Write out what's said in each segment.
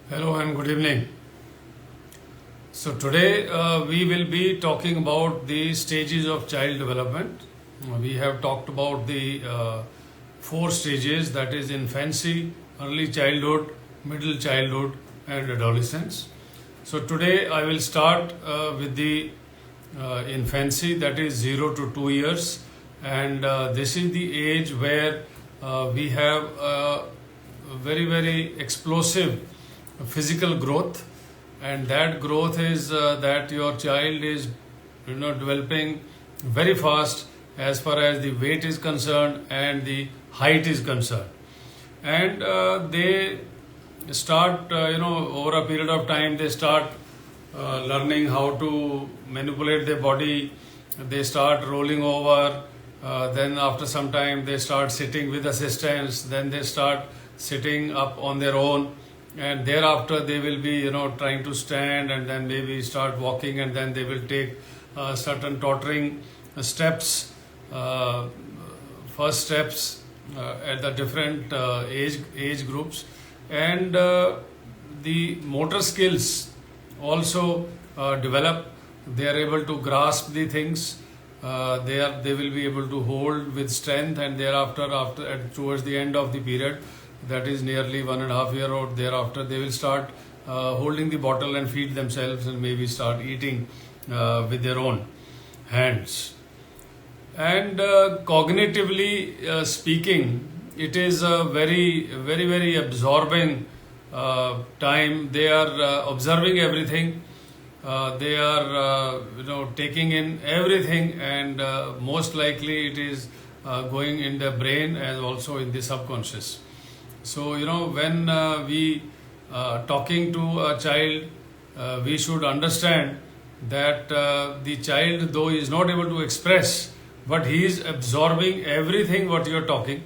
Hello and good evening. So today we will be talking about the stages of child development. We have talked about the four stages, that is infancy, early childhood, middle childhood and adolescence. So today I will start with the infancy, that is 0 to 2 years, and this is the age where we have very explosive physical growth, and that growth is that your child is developing very fast as far as the weight is concerned and the height is concerned, and they start over a period of time they start learning how to manipulate their body. They start rolling over, then after some time they start sitting with assistance, then they start sitting up on their own, and thereafter they will be trying to stand and then maybe start walking, and then they will take certain tottering steps, first steps at the different age groups, and the motor skills also develop. They are able to grasp the things, they will be able to hold with strength, and thereafter towards the end of the period, that is nearly 1.5 year old, thereafter they will start holding the bottle and feed themselves and maybe start eating with their own hands. And cognitively speaking, it is a very absorbing time. They are observing everything, they are taking in everything, and most likely it is going in the brain and also in the subconscious. So when we talking to a child, we should understand that the child, though he is not able to express, but he is absorbing everything what you are talking,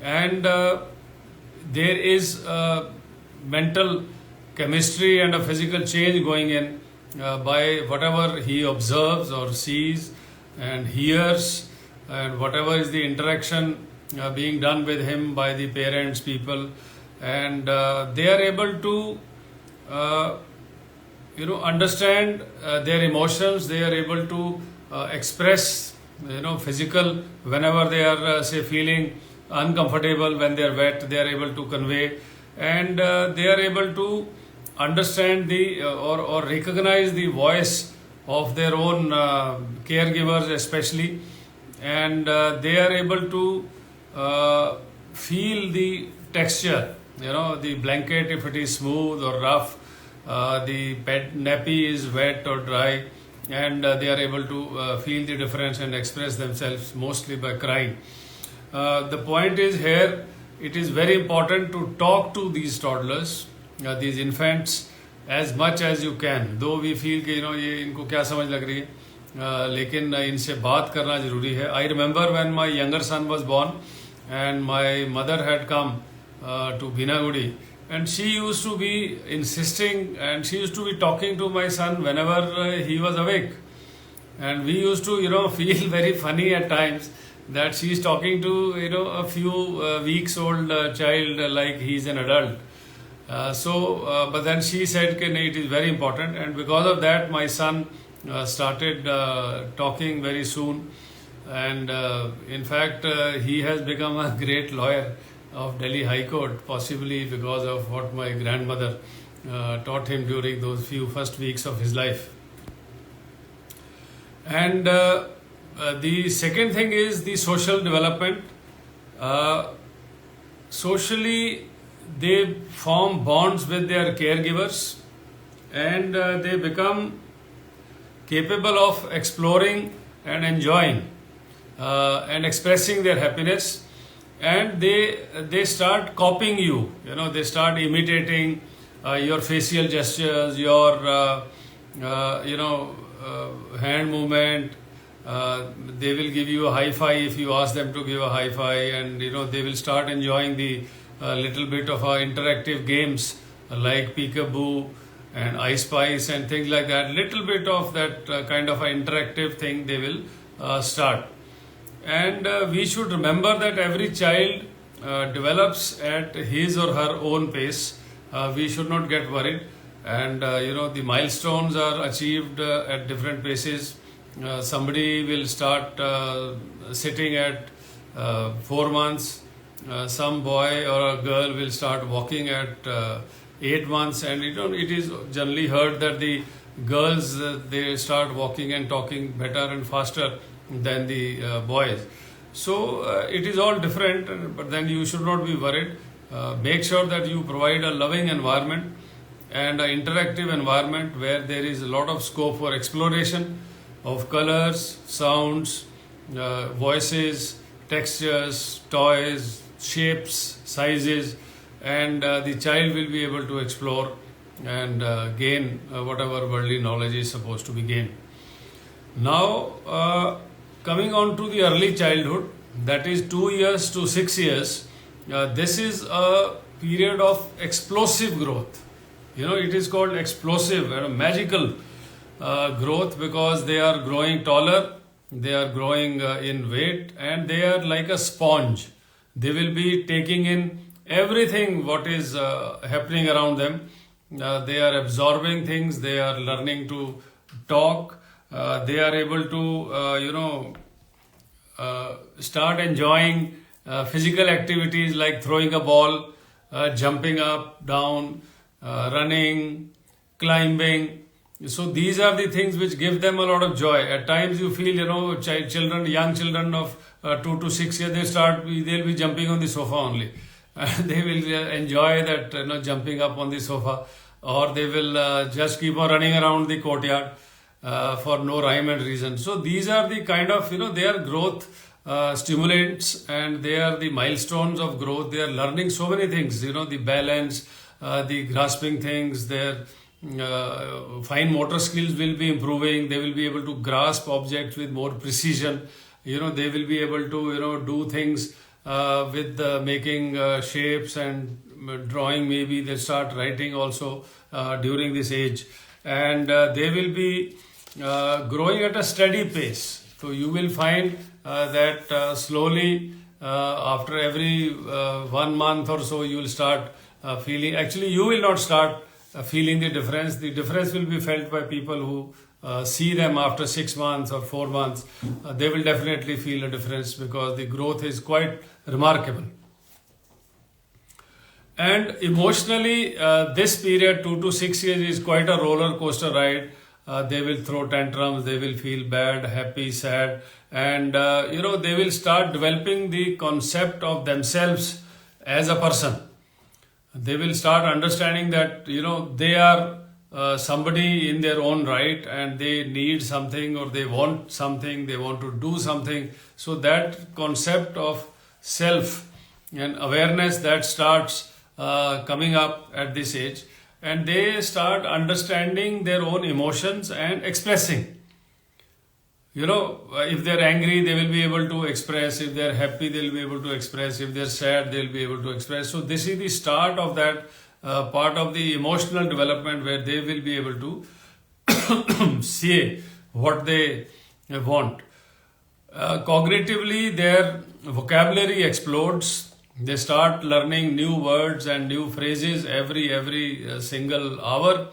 and there is mental chemistry and a physical change going in by whatever he observes or sees and hears, and whatever is the interaction being done with him by the parents, people, and they are able to understand their emotions. They are able to express physical, whenever they are say feeling uncomfortable, when they are wet, they are able to convey, and they are able to understand the or recognize the voice of their own caregivers especially, and they are able to feel the texture, the blanket, if it is smooth or rough, the pet nappy is wet or dry, and they are able to feel the difference and express themselves mostly by crying. The point is here, it is very important to talk to these toddlers, these infants, as much as you can. Though we feel कि ये इनको क्या समझ लग रही है, लेकिन इनसे बात करना जरूरी है. I remember when my younger son was born, and my mother had come to Binagudi, and she used to be insisting, and she used to be talking to my son whenever he was awake, and we used to feel very funny at times that she is talking to a few weeks old child like he is an adult. But then she said that it is very important, and because of that my son started talking very soon, and in fact he has become a great lawyer of Delhi High Court, possibly because of what my grandmother taught him during those few first weeks of his life. And the second thing is the social development. Socially, they form bonds with their caregivers, and they become capable of exploring and enjoying and expressing their happiness, and they start copying you. They start imitating your facial gestures, your hand movement. They will give you a high five if you ask them to give a high five, and they will start enjoying the little bit of interactive games like peekaboo and I Spice and things like that. Little bit of that kind of interactive thing they will start. And we should remember that every child develops at his or her own pace. we should not get worried. And the milestones are achieved at different paces. Somebody will start sitting at 4 months. Some boy or a girl will start walking at 8 months, and it is generally heard that the girls they start walking and talking better and faster than the boys. So it is all different, but then you should not be worried. Make sure that you provide a loving environment and an interactive environment where there is a lot of scope for exploration of colors, sounds, voices, textures, toys, shapes, sizes, and the child will be able to explore and gain whatever worldly knowledge is supposed to be gained. Now, coming on to the early childhood, that is 2 years to 6 years, this is a period of explosive growth. It is called explosive and magical growth because they are growing taller, they are growing in weight, and they are like a sponge. They will be taking in everything what is happening around them. They are absorbing things, they are learning to talk, they are able to start enjoying physical activities like throwing a ball, jumping up, down, running, climbing. So these are the things which give them a lot of joy. At times you feel, young children of 2 to 6 years, they'll be jumping on the sofa only. They will enjoy that, jumping up on the sofa, or they will just keep on running around the courtyard for no rhyme and reason. So these are the kind of, they are growth stimulants, and they are the milestones of growth. They are learning so many things, the balance, the grasping things, their fine motor skills will be improving. They will be able to grasp objects with more precision. They will be able to, do things with making shapes and drawing. Maybe they start writing also during this age, and they will be growing at a steady pace. So you will find that slowly after every 1 month or so you will start feeling. Actually, you will not start feeling the difference. The difference will be felt by people who see them after 6 months or 4 months. They will definitely feel a difference because the growth is quite remarkable. And emotionally, this period 2 to 6 years is quite a roller coaster ride. They will throw tantrums, they will feel bad, happy, sad, and they will start developing the concept of themselves as a person. They will start understanding that they are somebody in their own right, and they need something, or they want something, they want to do something. So that concept of self and awareness that starts coming up at this age, and they start understanding their own emotions and expressing. If they're angry, they will be able to express. If they're happy, they'll be able to express. If they're sad, they'll be able to express. So this is the start of that part of the emotional development where they will be able to say what they want. Cognitively, their vocabulary explodes. They start learning new words and new phrases every single hour,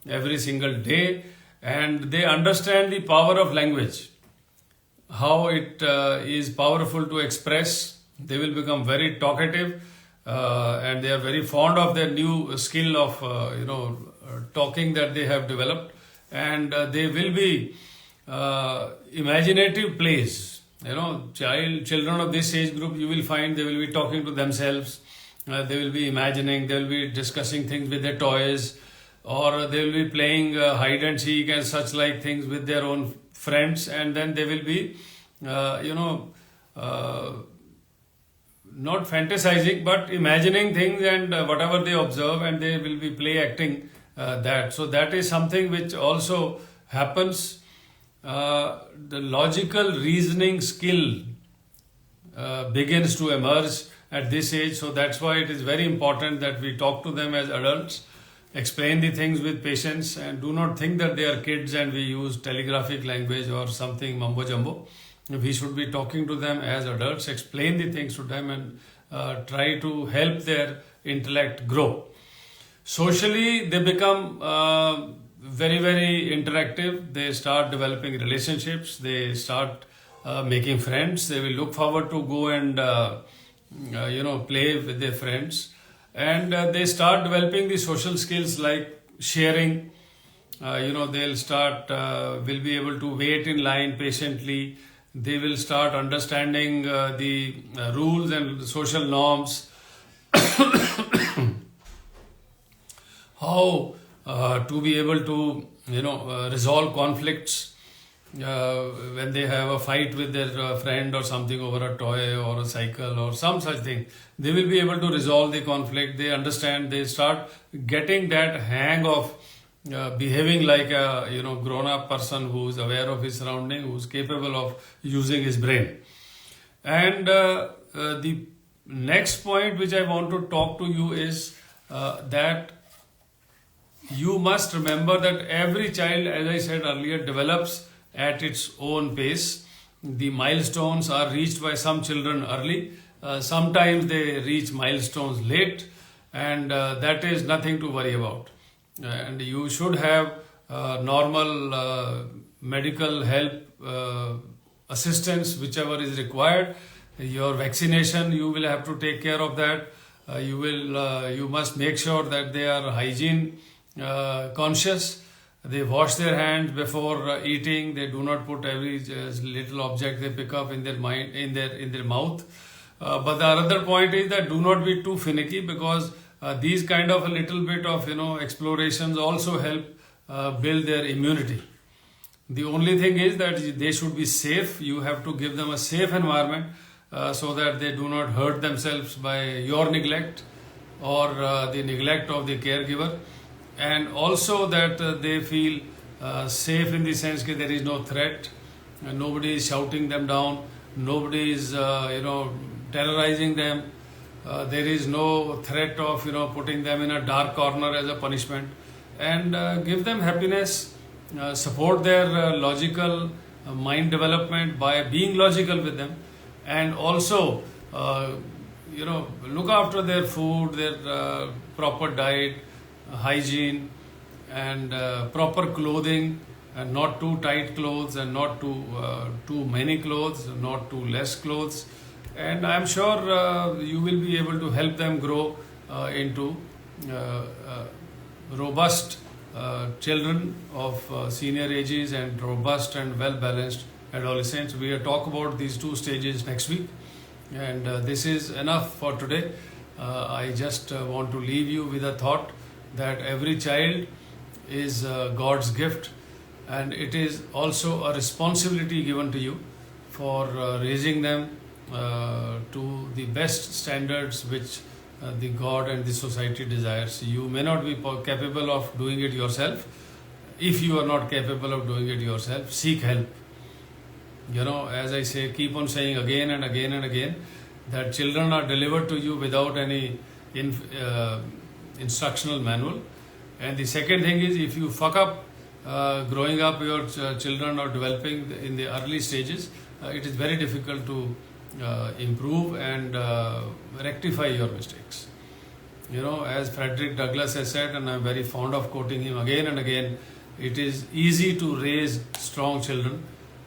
every single day, and they understand the power of language, how it is powerful to express. They will become very talkative, and they are very fond of their new skill of talking that they have developed, and they will be imaginative plays. Children of this age group, you will find they will be talking to themselves. They will be imagining. They will be discussing things with their toys, or they will be playing hide and seek and such like things with their own friends, and then they will be, not fantasizing, but imagining things and whatever they observe, and they will be play acting that. So that is something which also happens. The logical reasoning skill begins to emerge at this age. So that's why it is very important that we talk to them as adults, explain the things with patience, and do not think that they are kids and we use telegraphic language or something mumbo jumbo. We should be talking to them as adults, explain the things to them, and try to help their intellect grow. Socially, they become very, very interactive. They start developing relationships. They start making friends. They will look forward to go and play with their friends, and they start developing the social skills like sharing. They'll start will be able to wait in line patiently. They will start understanding the rules and social norms, how to be able to resolve conflicts when they have a fight with their friend or something over a toy or a cycle or some such thing. They will be able to resolve the conflict. They understand. They start getting that hang of behaving like a grown-up person who is aware of his surrounding, who is capable of using his brain. And the next point which I want to talk to you is that you must remember that every child, as I said earlier, develops at its own pace. The milestones are reached by some children early. Sometimes they reach milestones late, and that is nothing to worry about. And you should have normal medical help assistance, whichever is required. Your vaccination, you will have to take care of that. You must make sure that they are hygiene conscious. They wash their hands before eating. They do not put every little object they pick up in their mouth. But the other point is that do not be too finicky, because these kind of a little bit of explorations also help build their immunity. The only thing is that they should be safe. You have to give them a safe environment so that they do not hurt themselves by your neglect or the neglect of the caregiver, and also that they feel safe in the sense that there is no threat, nobody is shouting them down, nobody is terrorizing them. There is no threat of putting them in a dark corner as a punishment, and give them happiness, support their logical mind development by being logical with them, and also look after their food, their proper diet, hygiene, and proper clothing, and not too tight clothes and not too many clothes, not too less clothes. And I'm sure you will be able to help them grow into robust children of senior ages and robust and well-balanced adolescents. We will talk about these two stages next week. And this is enough for today. I just want to leave you with a thought that every child is God's gift, and it is also a responsibility given to you for raising them to the best standards which the God and the society desires. You may not be capable of doing it yourself. If you are not capable of doing it yourself, seek help. As I say, keep on saying again and again and again that children are delivered to you without any instructional manual. And the second thing is, if you fuck up growing up, your children are developing in the early stages, it is very difficult to improve and rectify your mistakes. As Frederick Douglass has said, and I'm very fond of quoting him again and again, it is easy to raise strong children.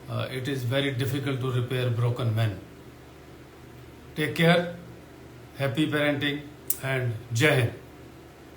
It is very difficult to repair broken men. Take care, happy parenting, and Jai Hind.